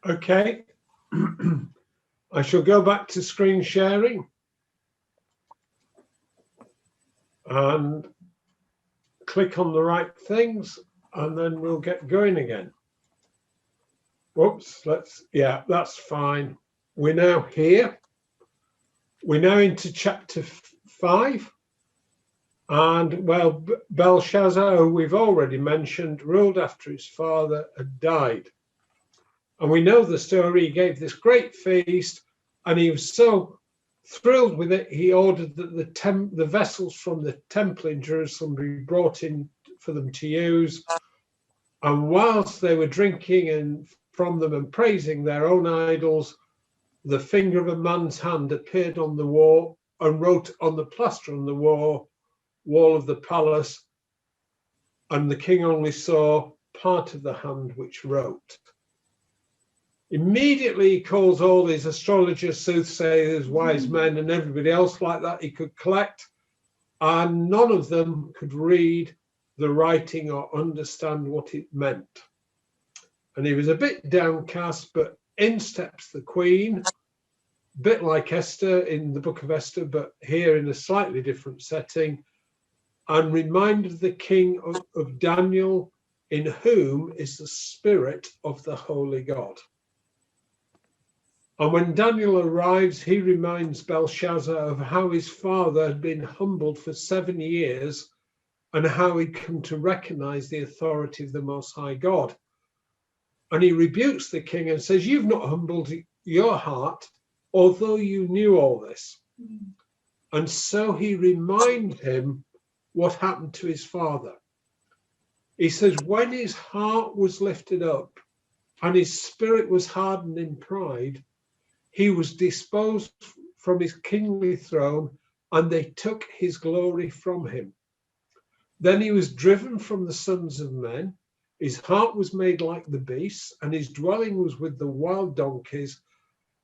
Okay. I shall go back to screen sharing and click on the right things, and then we'll get going again. Whoops, yeah, that's fine. We're now here. We're now into chapter 5. And, well, Belshazzar, who we've already mentioned, ruled after his father had died. And we know the story. He gave this great feast, and he was so thrilled with it, he ordered that the vessels from the temple in Jerusalem be brought in for them to use. And whilst they were drinking and from them and praising their own idols, the finger of a man's hand appeared on the wall and wrote on the plaster on the wall of the palace, and the king only saw part of the hand which wrote. Immediately he calls all his astrologers, soothsayers, wise men, and everybody else like that he could collect, and none of them could read the writing or understand what it meant. And he was a bit downcast, but in steps the queen, a bit like Esther in the book of Esther, but here in a slightly different setting, and reminded the king of Daniel, in whom is the spirit of the holy God. And when Daniel arrives, he reminds Belshazzar of how his father had been humbled for 7 years and how he'd come to recognize the authority of the Most High God. And he rebukes the king and says, you've not humbled your heart, although you knew all this. And so he reminds him what happened to his father. He says, when his heart was lifted up and his spirit was hardened in pride, he was disposed from his kingly throne, and they took his glory from him. Then he was driven from the sons of men. His heart was made like the beasts, and his dwelling was with the wild donkeys.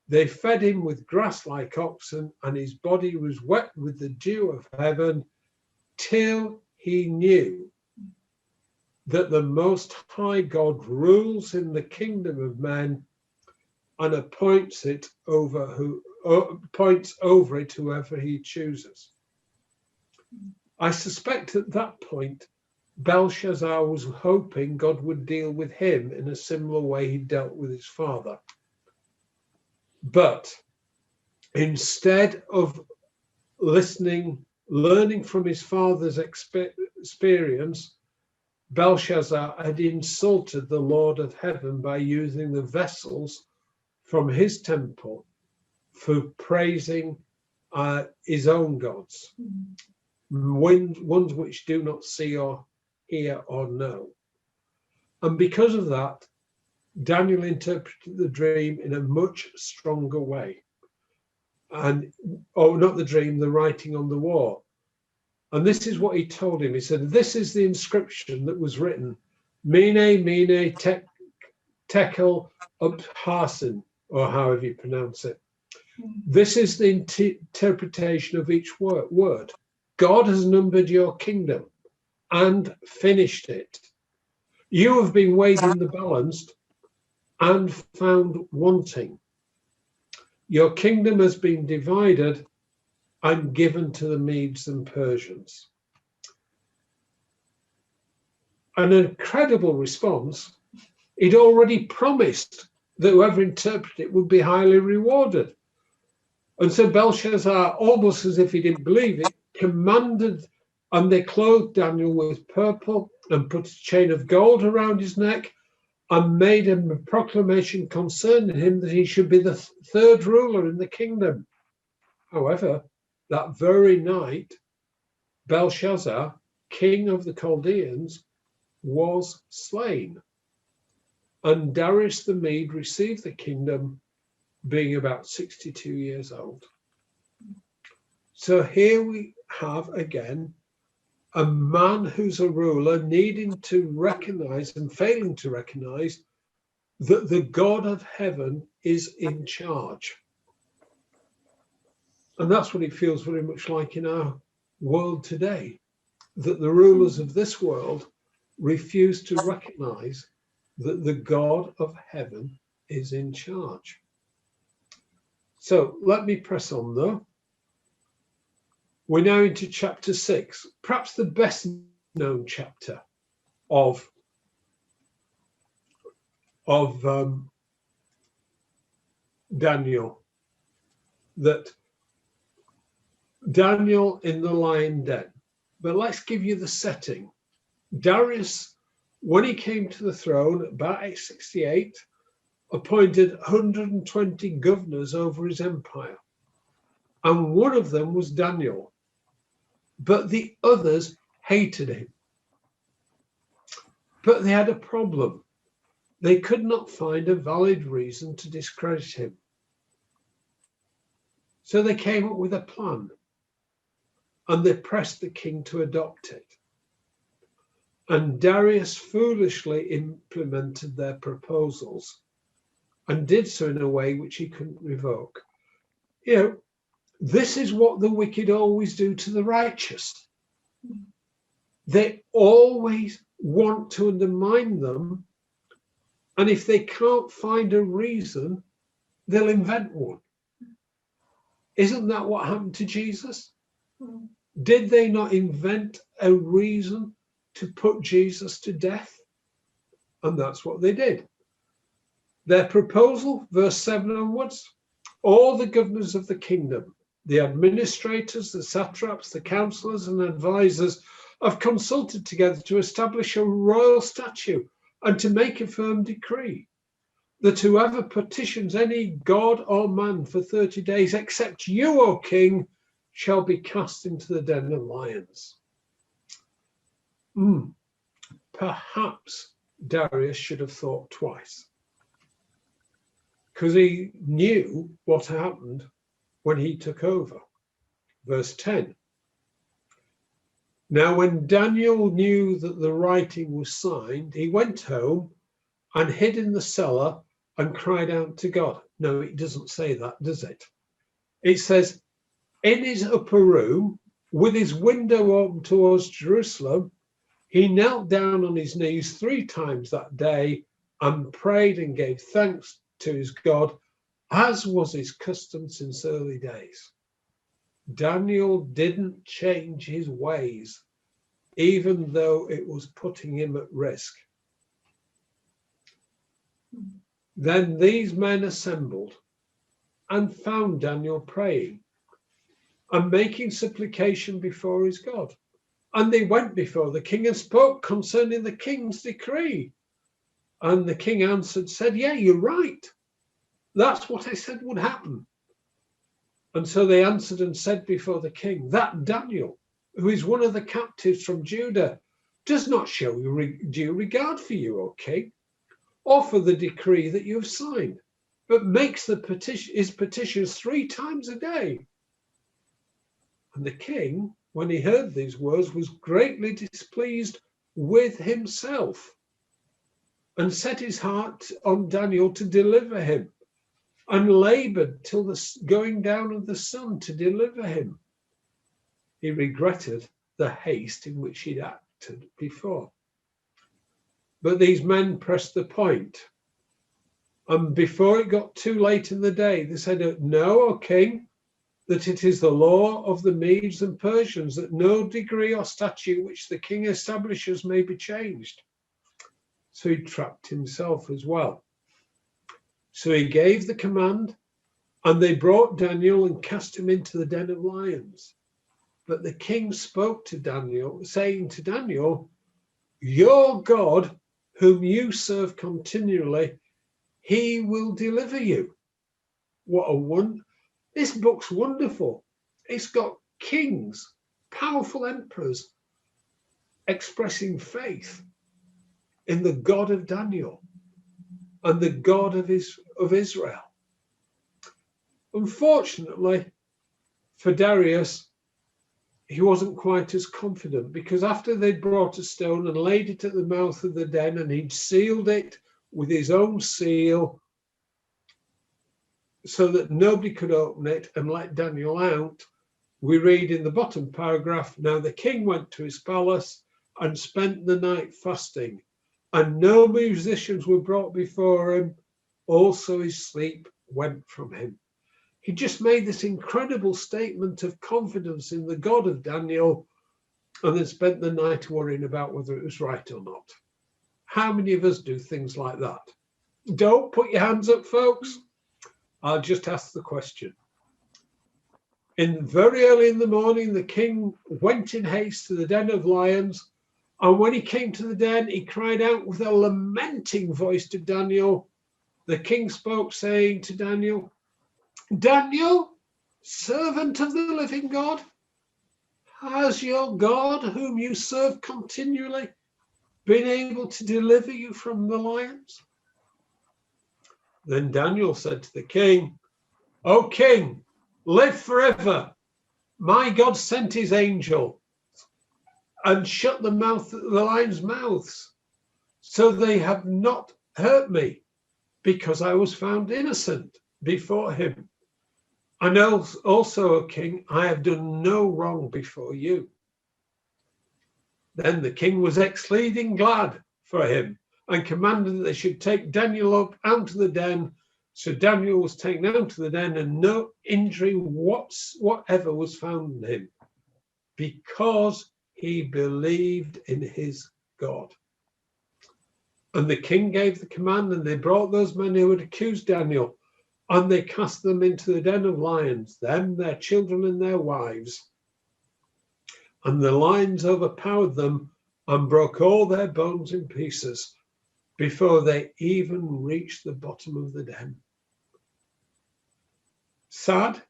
They fed him with grass like oxen, and his body was wet with the dew of heaven, till he knew that the Most High God rules in the kingdom of men and appoints over it whoever he chooses. I suspect at that point, Belshazzar was hoping God would deal with him in a similar way he dealt with his father. But instead of learning from his father's experience, Belshazzar had insulted the Lord of heaven by using the vessels from his temple for praising his own gods, ones which do not see or hear or know. And because of that, Daniel interpreted the dream in a much stronger way. And, not the dream, the writing on the wall. And this is what he told him. He said, this is the inscription that was written, Mene, Mene, Tekel, Upharsin, or however you pronounce it. This is the interpretation of each word. God has numbered your kingdom and finished it. You have been weighed in the balance and found wanting. Your kingdom has been divided and given to the Medes and Persians. An incredible response. He'd already promised that whoever interpreted it would be highly rewarded. And so Belshazzar, almost as if he didn't believe it, commanded, and they clothed Daniel with purple and put a chain of gold around his neck and made him a proclamation concerning him that he should be the third ruler in the kingdom. However, that very night, Belshazzar, king of the Chaldeans, was slain. And Darius the Mede received the kingdom, being about 62 years old. So here we have again a man who's a ruler needing to recognize and failing to recognize that the God of heaven is in charge. And that's what it feels very much like in our world today, that the rulers of this world refuse to recognize that the God of heaven is in charge. So let me press on though. We're now into chapter 6, perhaps the best known chapter of Daniel. That Daniel in the lion den. But let's give you the setting. Darius, when he came to the throne about 868, appointed 120 governors over his empire. And one of them was Daniel. But the others hated him. But they had a problem. They could not find a valid reason to discredit him. So they came up with a plan. And they pressed the king to adopt it. And Darius foolishly implemented their proposals and did so in a way which he couldn't revoke. You know, this is what the wicked always do to the righteous. They always want to undermine them. And if they can't find a reason, they'll invent one. Isn't that what happened to Jesus? Did they not invent a reason to put Jesus to death? And that's what they did. Their proposal, verse 7 onwards, all the governors of the kingdom, the administrators, the satraps, the counselors and advisors have consulted together to establish a royal statute and to make a firm decree that whoever petitions any god or man for 30 days except you, O king, shall be cast into the den of lions. Perhaps Darius should have thought twice, because he knew what happened when he took over. Verse 10. Now when Daniel knew that the writing was signed, he went home and hid in the cellar and cried out to God. No, it doesn't say that, does it? It says, in his upper room, with his window open towards Jerusalem, he knelt down on his knees 3 times that day and prayed and gave thanks to his God, as was his custom since early days. Daniel didn't change his ways, even though it was putting him at risk. Then these men assembled and found Daniel praying and making supplication before his God. And they went before the king and spoke concerning the king's decree. And the king answered, said, yeah, you're right. That's what I said would happen. And so they answered and said before the king, that Daniel, who is one of the captives from Judah, does not show due regard for you, O king, or for the decree that you have signed, but makes his petitions 3 times a day. And the king, when he heard these words, was greatly displeased with himself and set his heart on Daniel to deliver him, and labored till the going down of the sun to deliver him. He regretted the haste in which he'd acted before. But these men pressed the point. And before it got too late in the day, they said, know, O king, that it is the law of the Medes and Persians that no decree or statute which the king establishes may be changed. So he trapped himself as well. So he gave the command, and they brought Daniel and cast him into the den of lions. But the king spoke to Daniel, saying to Daniel, your God, whom you serve continually, he will deliver you. What a wonder. This book's wonderful. It's got kings, powerful emperors, expressing faith in the God of Daniel and the God of Israel. Unfortunately for Darius, he wasn't quite as confident, because after they'd brought a stone and laid it at the mouth of the den and he'd sealed it with his own seal so that nobody could open it and let Daniel out, we read in the bottom paragraph, now the king went to his palace and spent the night fasting, and no musicians were brought before him, also his sleep went from him. He just made this incredible statement of confidence in the God of Daniel, and then spent the night worrying about whether it was right or not. How many of us do things like that? Don't put your hands up, folks. I'll just ask the question. Very early in the morning, the king went in haste to the den of lions. And when he came to the den, he cried out with a lamenting voice to Daniel. The king spoke, saying to Daniel, Daniel, servant of the living God, has your God, whom you serve continually, been able to deliver you from the lions? Then Daniel said to the king, O king, live forever. My God sent his angel and shut the lions' mouths, so they have not hurt me, because I was found innocent before him. And also, O king, I have done no wrong before you. Then the king was exceeding glad for him, and commanded that they should take Daniel up out of the den. So Daniel was taken out of the den, and no injury whatever was found in him, because he believed in his God. And the king gave the command, and they brought those men who had accused Daniel, and they cast them into the den of lions, them, their children, and their wives. And the lions overpowered them and broke all their bones in pieces before they even reached the bottom of the den. Sad,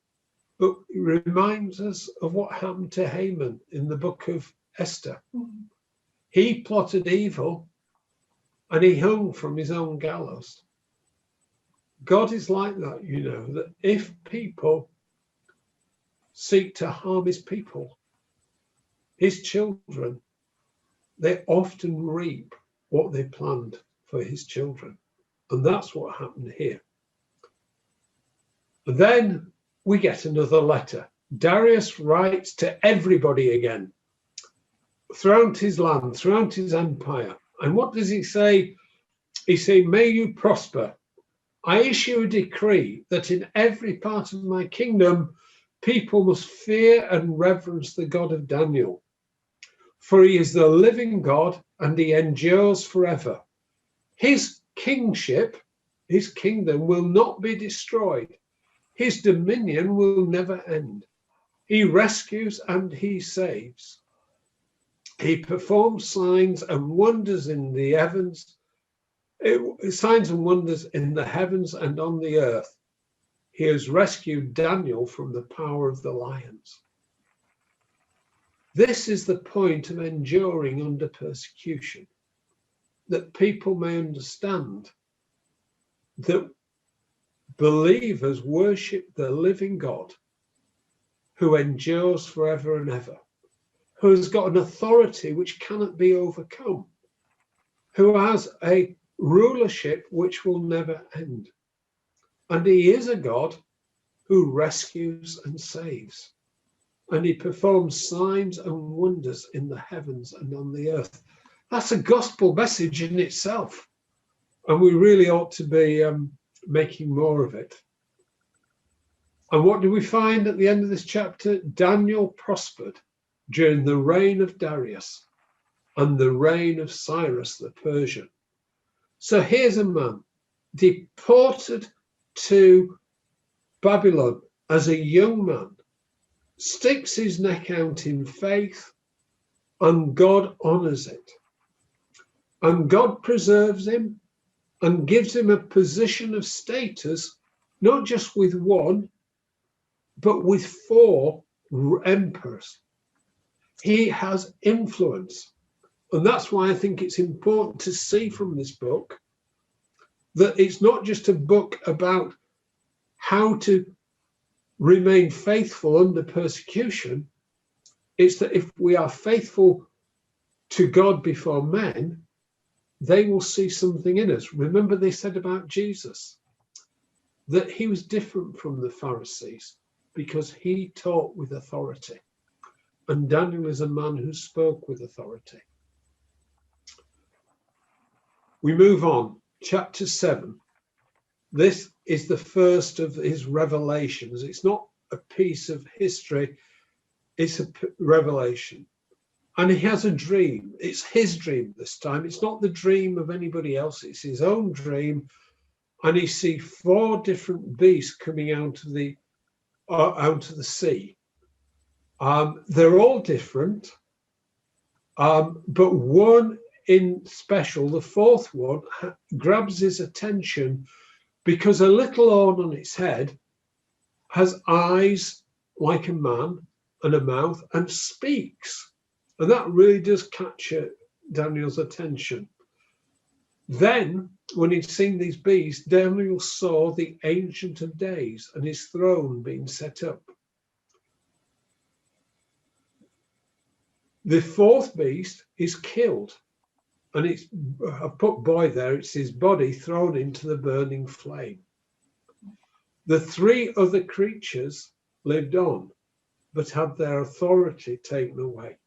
but it reminds us of what happened to Haman in the book of Esther. He plotted evil and he hung from his own gallows. God is like that, that if people seek to harm his people, his children, they often reap what they planned for his children. And that's what happened here. And then we get another letter. Darius writes to everybody again, throughout his land, throughout his empire. And what does he say? He says, may you prosper. I issue a decree that in every part of my kingdom, people must fear and reverence the God of Daniel. For he is the living God, and he endures forever. His kingship, his kingdom will not be destroyed. His dominion will never end. He rescues and he saves. He performs signs and wonders in the heavens, signs and wonders in the heavens and on the earth. He has rescued Daniel from the power of the lions. This is the point of enduring under persecution, that people may understand that believers worship the living God who endures forever and ever, who has got an authority which cannot be overcome, who has a rulership which will never end. And he is a God who rescues and saves. And he performs signs and wonders in the heavens and on the earth. That's a gospel message in itself. And we really ought to be making more of it. And what do we find at the end of this chapter? Daniel prospered during the reign of Darius and the reign of Cyrus the Persian. So here's a man deported to Babylon as a young man, sticks his neck out in faith, and God honors it. And God preserves him and gives him a position of status, not just with one, but with 4 emperors. He has influence. And that's why I think it's important to see from this book that it's not just a book about how to remain faithful under persecution. It's that if we are faithful to God before men, they will see something in us. Remember they said about Jesus that he was different from the Pharisees because he taught with authority. And Daniel is a man who spoke with authority. We move on. Chapter 7. This is the first of his revelations. It's not a piece of history, it's a revelation. And he has a dream. It's his dream this time. It's not the dream of anybody else, it's his own dream. And he sees 4 different beasts coming out of the sea. They're all different, but one in special, the 4th one, grabs his attention because a little horn on its head has eyes like a man and a mouth and speaks. And that really does capture Daniel's attention. Then, when he'd seen these beasts, Daniel saw the Ancient of Days and his throne being set up. The 4th beast is killed, and I've put boy there, it's his body thrown into the burning flame. The 3 other creatures lived on, but had their authority taken away.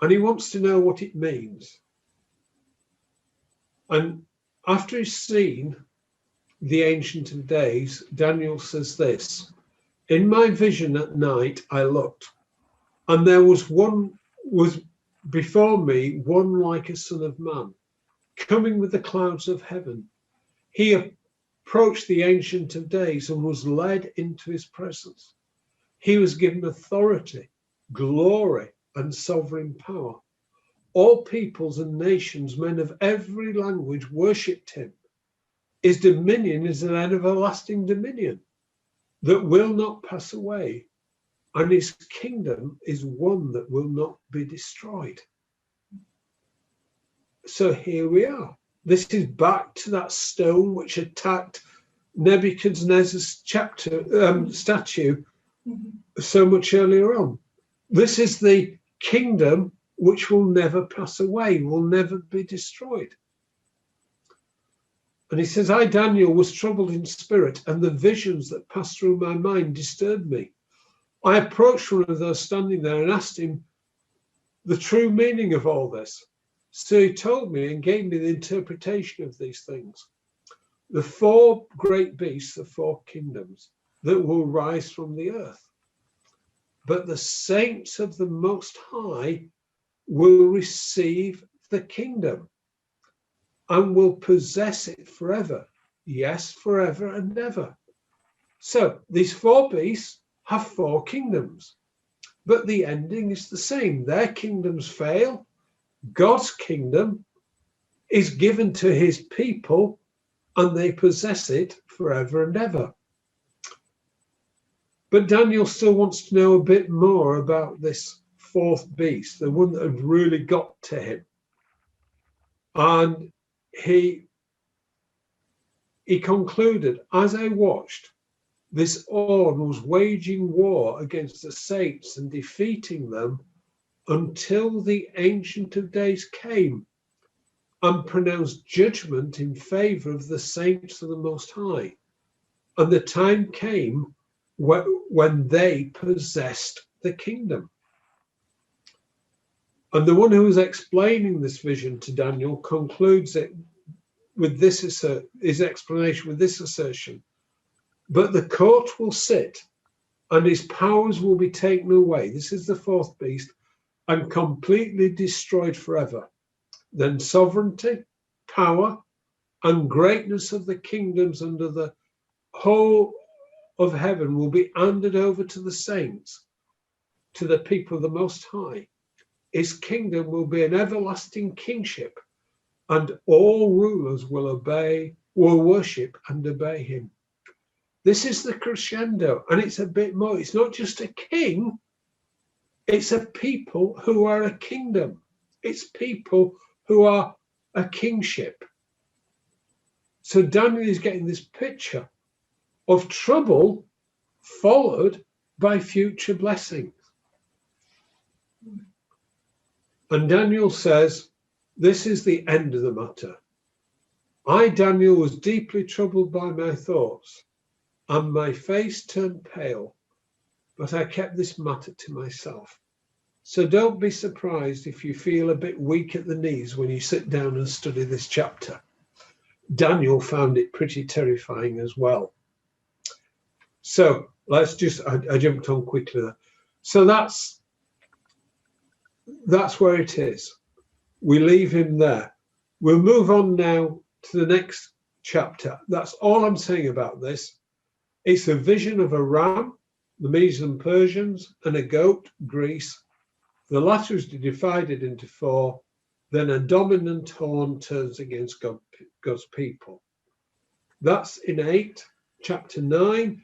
And he wants to know what it means. And after he's seen the Ancient of Days, Daniel says this: "In my vision at night I looked, and there was before me one like a son of man, coming with the clouds of heaven. He approached the Ancient of Days and was led into his presence. He was given authority, glory, and sovereign power. All peoples and nations, men of every language, worshipped him. His dominion is an everlasting dominion that will not pass away, and his kingdom is one that will not be destroyed." So here we are. This is back to that stone which attacked Nebuchadnezzar's statue so much earlier on. This is the kingdom which will never pass away, will never be destroyed. And he says, "I, Daniel, was troubled in spirit, and the visions that passed through my mind disturbed me. I approached one of those standing there and asked him the true meaning of all this. So he told me and gave me the interpretation of these things. The 4 great beasts, the 4 kingdoms that will rise from the earth. But the saints of the Most High will receive the kingdom and will possess it forever. Yes, forever and ever." So these 4 beasts have 4 kingdoms, but the ending is the same. Their kingdoms fail. God's kingdom is given to his people and they possess it forever and ever. But Daniel still wants to know a bit more about this 4th beast, the one that had really got to him. And he concluded, "As I watched, this horn was waging war against the saints and defeating them until the Ancient of Days came and pronounced judgment in favor of the saints of the Most High. And the time came when they possessed the kingdom." And the one who was explaining this vision to Daniel concludes it with his explanation with this assertion: "But the court will sit and his powers will be taken away." This is the 4th beast, "and completely destroyed forever. Then sovereignty, power, and greatness of the kingdoms under the whole of heaven will be handed over to the saints, to the people of the Most High. His kingdom will be an everlasting kingship, and all rulers will worship and obey him." This is the crescendo, and it's a bit more. It's not just a king, it's a people who are a kingdom. It's people who are a kingship. So Daniel is getting this picture of trouble followed by future blessings. And Daniel says, "This is the end of the matter. I, Daniel, was deeply troubled by my thoughts, and my face turned pale, but I kept this matter to myself." So don't be surprised if you feel a bit weak at the knees when you sit down and study this chapter, Daniel found it pretty terrifying as well. So let's just, I jumped on quickly there. So that's where it is. We leave him there. We'll move on now to the next chapter. That's all I'm saying about this. It's a vision of a ram, the Medes and Persians, and a goat, Greece. The latter is divided into four. Then a dominant horn turns against God's people. That's in 8. Chapter 9,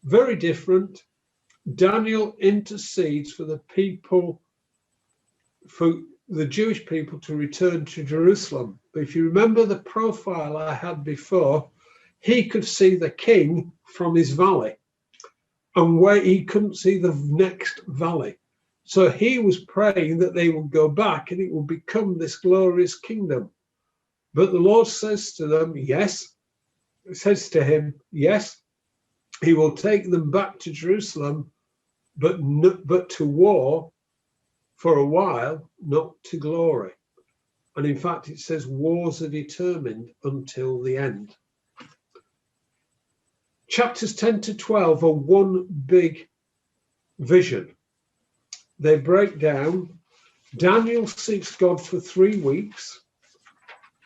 very different. Daniel intercedes for the people, for the Jewish people to return to Jerusalem. But if you remember the profile I had before, he could see the king from his valley, and where he couldn't see the next valley. So he was praying that they would go back and it will become this glorious kingdom. But the Lord says to them, yes, says to him, yes, he will take them back to Jerusalem, but to war for a while, not to glory. And in fact, it says wars are determined until the end. Chapters 10 to 12 are one big vision. They break down. Daniel seeks God for 3 weeks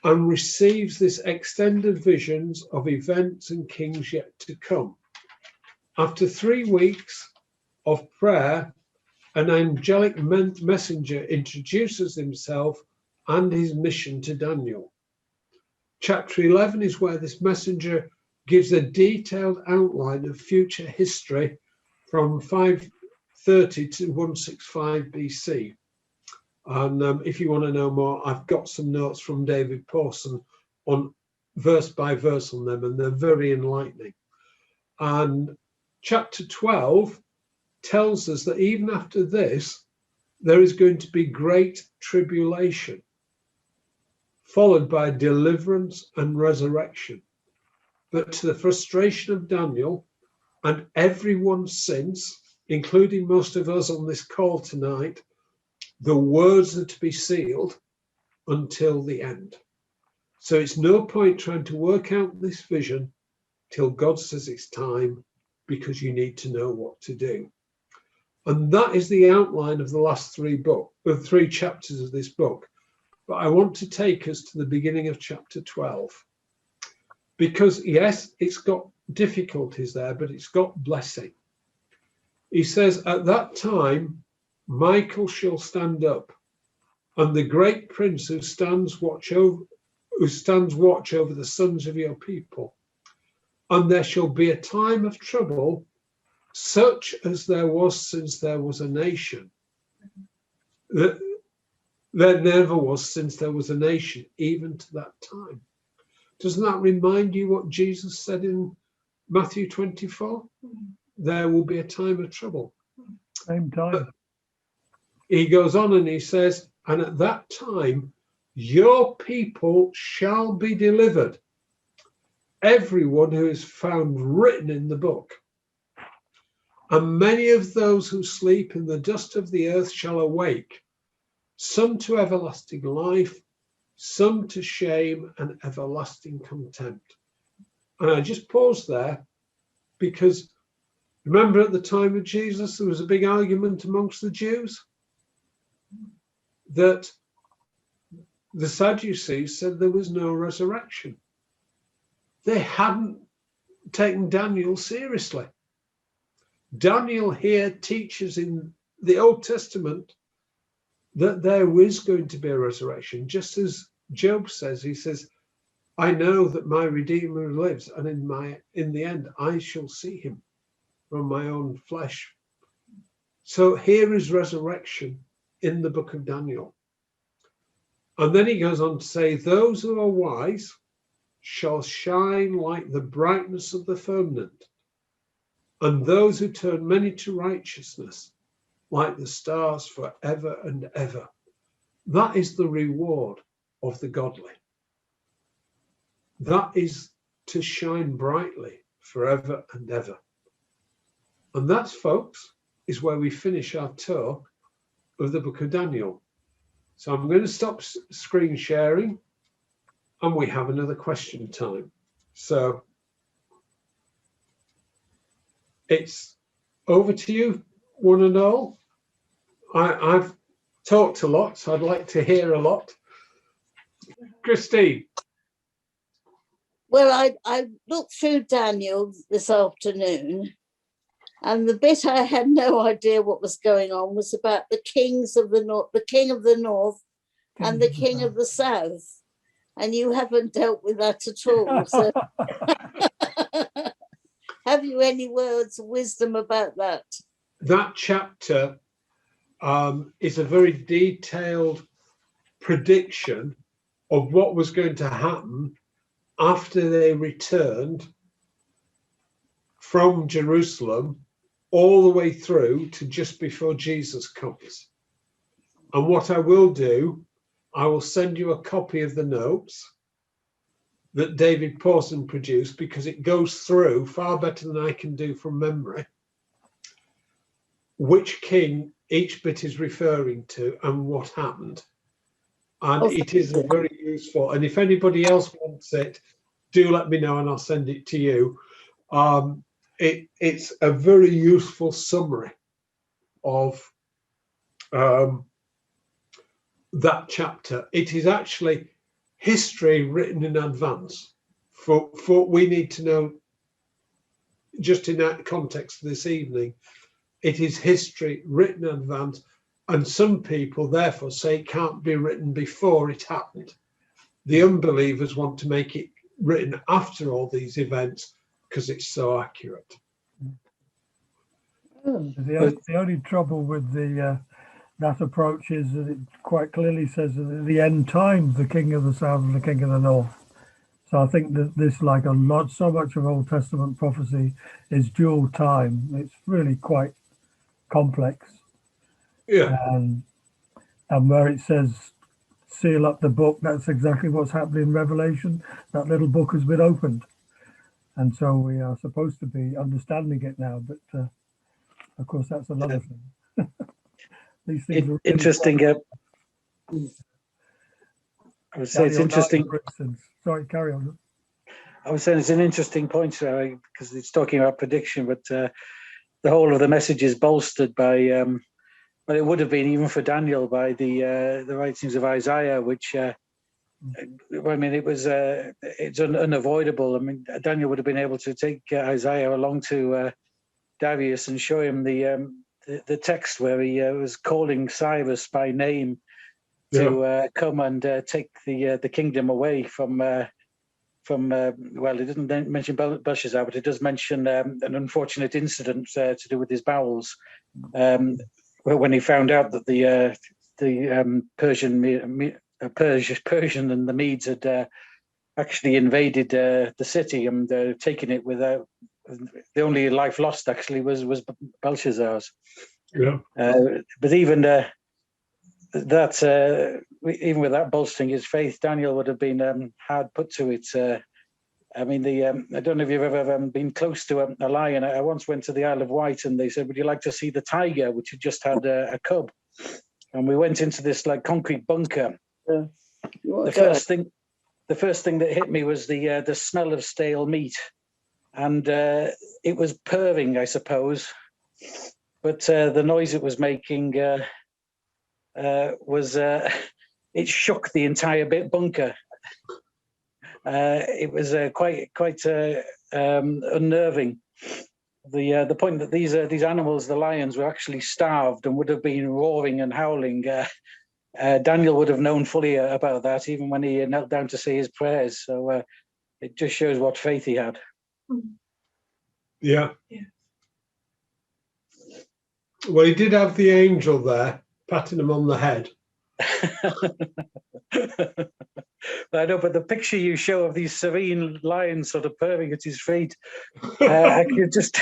and receives this extended visions of events and kings yet to come. After 3 weeks of prayer, an angelic messenger introduces himself and his mission to Daniel. Chapter 11 is where this messenger gives a detailed outline of future history from 530 to 165 BC. And if you want to know more, I've got some notes from David Pawson on verse by verse on them, and they're very enlightening. And chapter 12 tells us that even after this, there is going to be great tribulation, followed by deliverance and resurrection. But to the frustration of Daniel and everyone since, including most of us on this call tonight, the words are to be sealed until the end. So it's no point trying to work out this vision till God says it's time, because you need to know what to do. And that is the outline of the last 3 chapters of this book. But I want to take us to the beginning of chapter 12. Because yes, it's got difficulties there, but it's got blessing. He says, at that time, Michael shall stand up, and the great prince who stands watch over the sons of your people. And there shall be a time of trouble, such as there was since there was a nation. There never was since there was a nation, even to that time. Doesn't that remind you what Jesus said in Matthew 24? There will be a time of trouble. Same time. But he goes on and he says, and at that time, your people shall be delivered, everyone who is found written in the book. And many of those who sleep in the dust of the earth shall awake, some to everlasting life, some to shame and everlasting contempt. And I just pause there because remember at the time of Jesus, there was a big argument amongst the Jews that the Sadducees said there was no resurrection. They hadn't taken Daniel seriously. Daniel here teaches in the Old Testament that there is going to be a resurrection, just as Job says. He says, I know that my Redeemer lives, and in the end I shall see him from my own flesh. So here is resurrection in the book of Daniel. And then he goes on to say, those who are wise shall shine like the brightness of the firmament, and those who turn many to righteousness like the stars forever and ever. That is the reward of the godly. That is to shine brightly forever and ever. And that, folks, is where we finish our tour of the book of Daniel. So I'm going to stop screen sharing and we have another question time. So it's over to you, one and all. I've talked a lot, so I'd like to hear a lot. Christine. Well, I looked through Daniel this afternoon, and the bit I had no idea what was going on was about the kings of the north, the king of the north, and the king of the south, and you haven't dealt with that at all. So, have you any words of wisdom about that? That chapter is a very detailed prediction of what was going to happen after they returned from Jerusalem all the way through to just before Jesus comes. And what I will do, I will send you a copy of the notes that David Pawson produced, because it goes through far better than I can do from memory which king each bit is referring to and what happened. And it is very useful. And if anybody else wants it, do let me know and I'll send it to you. It's a very useful summary of that chapter. It is actually history written in advance. For we need to know, just in that context this evening, it is history written in advance. And some people therefore say it can't be written before it happened. The unbelievers want to make it written after all these events because it's so accurate. The only trouble with that approach is that it quite clearly says that at the end time, the king of the south and the king of the north. So I think that this, like so much of Old Testament prophecy, is dual time. It's really quite complex. Yeah. And where it says seal up the book, that's exactly what's happening in Revelation. That little book has been opened. And so we are supposed to be understanding it now. But of course, that's another thing. These things are really interesting. I would say it's interesting. For instance. Sorry, carry on. I was saying it's an interesting point because it's talking about prediction, but the whole of the message is bolstered by, well, it would have been even for Daniel by the writings of Isaiah, which, I mean, it's unavoidable. I mean, Daniel would have been able to take Isaiah along to Darius and show him the text where he was calling Cyrus by name to come and take the kingdom away from well, it doesn't mention Belshazzar, but it does mention an unfortunate incident to do with his bowels, when he found out that the Persian and the Medes had actually invaded the city and taken it without. The only life lost actually was Belshazzar's. Yeah. But even even with that bolstering his faith, Daniel would have been hard put to it. I mean, I don't know if you've ever been close to a lion. I once went to the Isle of Wight and they said, would you like to see the tiger, which had just had a cub? And we went into this like concrete bunker. The first thing that hit me was the smell of stale meat. And it was purring, I suppose. But the noise it was making was it shook the entire bunker. It was quite unnerving. The point that these animals, the lions, were actually starved and would have been roaring and howling. Daniel would have known fully about that, even when he knelt down to say his prayers. So it just shows what faith he had. Yeah. Well, he did have the angel there patting him on the head. I know, but the picture you show of these serene lions sort of purring at his feet, I could just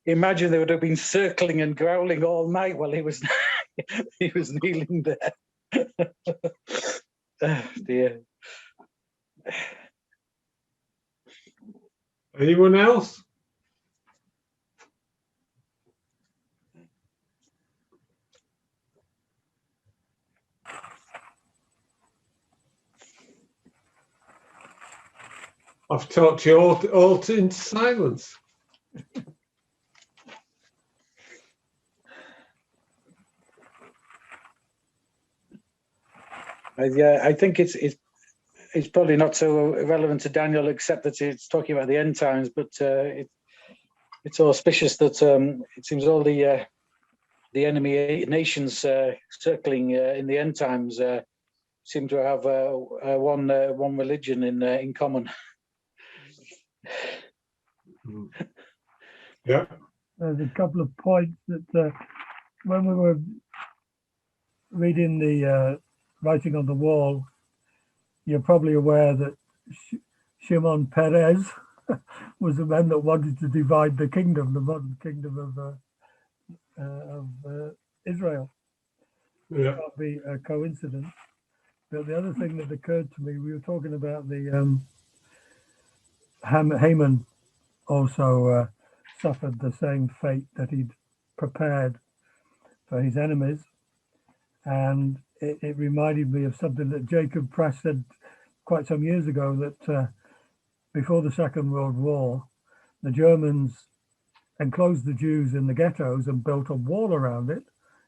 imagine they would have been circling and growling all night while he was he was kneeling there. Oh, dear. Anyone else? I've talked you all into silence. Yeah, I think it's probably not so relevant to Daniel, except that it's talking about the end times. But it's auspicious that it seems all the enemy nations circling in the end times seem to have one religion in common. Yeah. There's a couple of points that when we were reading the writing on the wall, you're probably aware that Shimon Peres was the man that wanted to divide the kingdom, the modern kingdom of Israel. Yeah. Can't be a coincidence. But the other thing that occurred to me, we were talking about the Haman also suffered the same fate that he'd prepared for his enemies. And it reminded me of something that Jacob Press said quite some years ago, that before the Second World War, the Germans enclosed the Jews in the ghettos and built a wall around it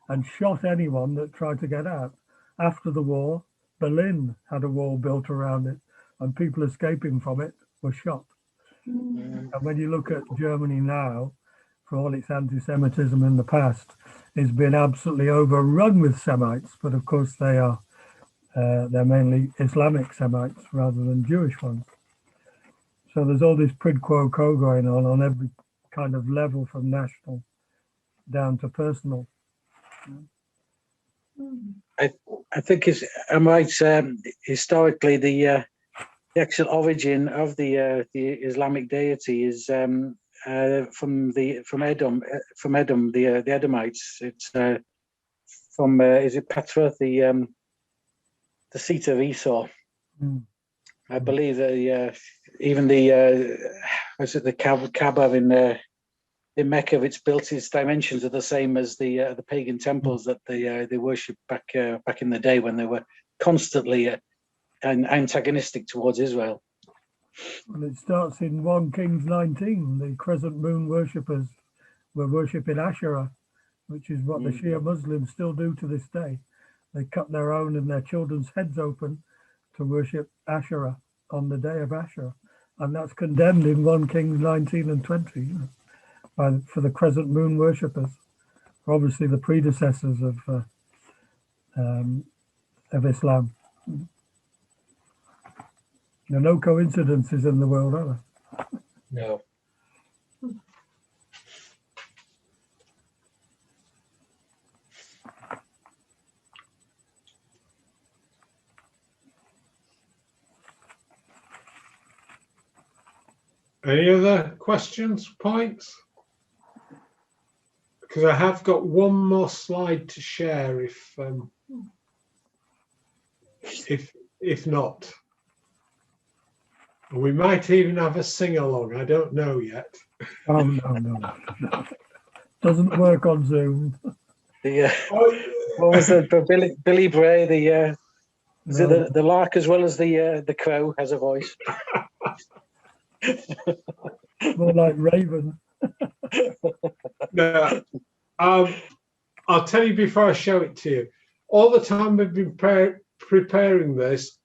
and shot anyone that tried to get out. After the war, Berlin had a wall built around it, and people escaping from it were shot. And when you look at Germany now, for all its anti-Semitism in the past, it's been absolutely overrun with Semites. But of course, they're mainly Islamic Semites rather than Jewish ones. So there's all this quid pro quo going on every kind of level, from national down to personal. I think I'm right. Historically, the actual origin of the Islamic deity is from Edom, the Edomites. It's from is it Petra, the seat of Esau. I believe that even the Kaaba in Mecca, it's built, its dimensions are the same as the pagan temples that they worshipped back in the day, when they were constantly antagonistic towards Israel. Well, it starts in 1 Kings 19. The crescent moon worshippers were worshipping Asherah, which is what the Shia Muslims still do to this day. They cut their own and their children's heads open to worship Asherah on the day of Asherah. And that's condemned in 1 Kings 19 and 20 for the crescent moon worshippers. Obviously the predecessors of Islam. There are no coincidences in the world, are there? No. Any other questions, points? Because I have got one more slide to share if not. We might even have a sing-along. I don't know yet. Oh, no. Doesn't work on Zoom. What was it? Billy Bray, is it the lark as well as the crow has a voice? More like Raven. No. I'll tell you before I show it to you. All the time we've been preparing this,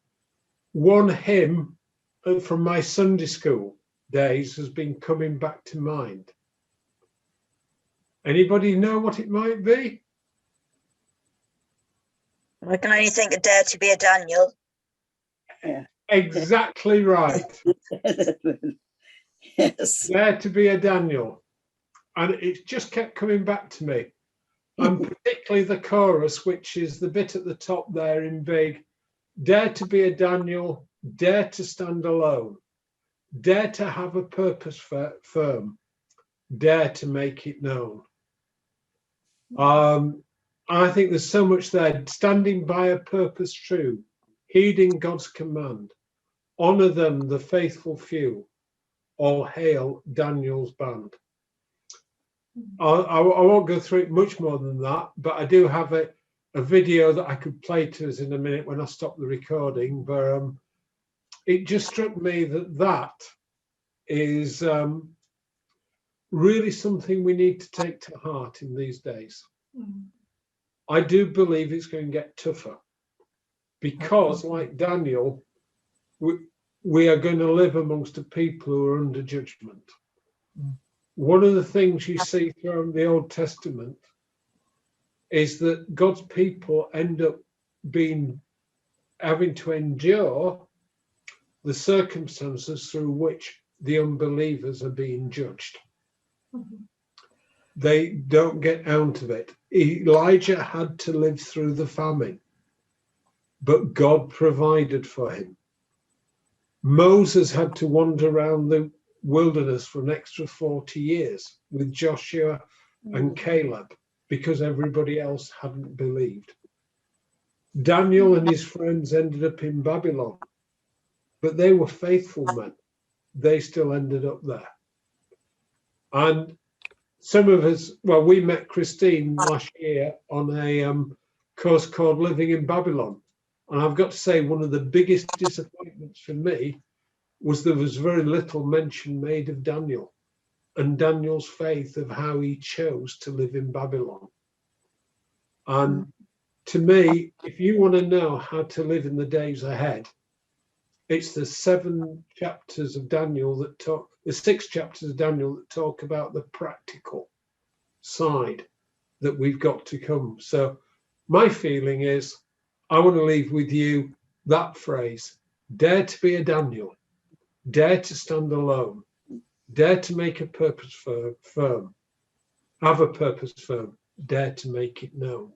one hymn from my Sunday school days has been coming back to mind. Anybody know what it might be? I can only think of Dare to be a Daniel. Exactly right. Yes. Dare to be a Daniel. And it just kept coming back to me. And particularly the chorus, which is the bit at the top there in big. Dare to be a Daniel, dare to stand alone. Dare to have a purpose firm. Dare to make it known. I think there's so much there. Standing by a purpose true, heeding God's command. Honor them, the faithful few. All hail Daniel's band. I won't go through it much more than that, but I do have a video that I could play to us in a minute when I stop the recording. But it just struck me that that is really something we need to take to heart in these days. I do believe it's going to get tougher because, like Daniel, we are going to live amongst a people who are under judgment. One of the things you see throughout the Old Testament is that God's people end up having to endure the circumstances through which the unbelievers are being judged. They don't get out of it. Elijah had to live through the famine, but God provided for him. Moses had to wander around the wilderness for an extra 40 years with Joshua and Caleb because everybody else hadn't believed. Daniel and his friends ended up in Babylon, but they were faithful men. They still ended up there. And some of us, well, we met Christine last year on a course called Living in Babylon. And I've got to say, one of the biggest disappointments for me was there was very little mention made of Daniel and Daniel's faith of how he chose to live in Babylon. And to me, if you want to know how to live in the days ahead, it's the 7 chapters of Daniel that talk, the 6 chapters of Daniel that talk about the practical side that we've got to come. So my feeling is, I want to leave with you that phrase: dare to be a Daniel, dare to stand alone, dare to make a purpose firm, have a purpose firm, dare to make it known.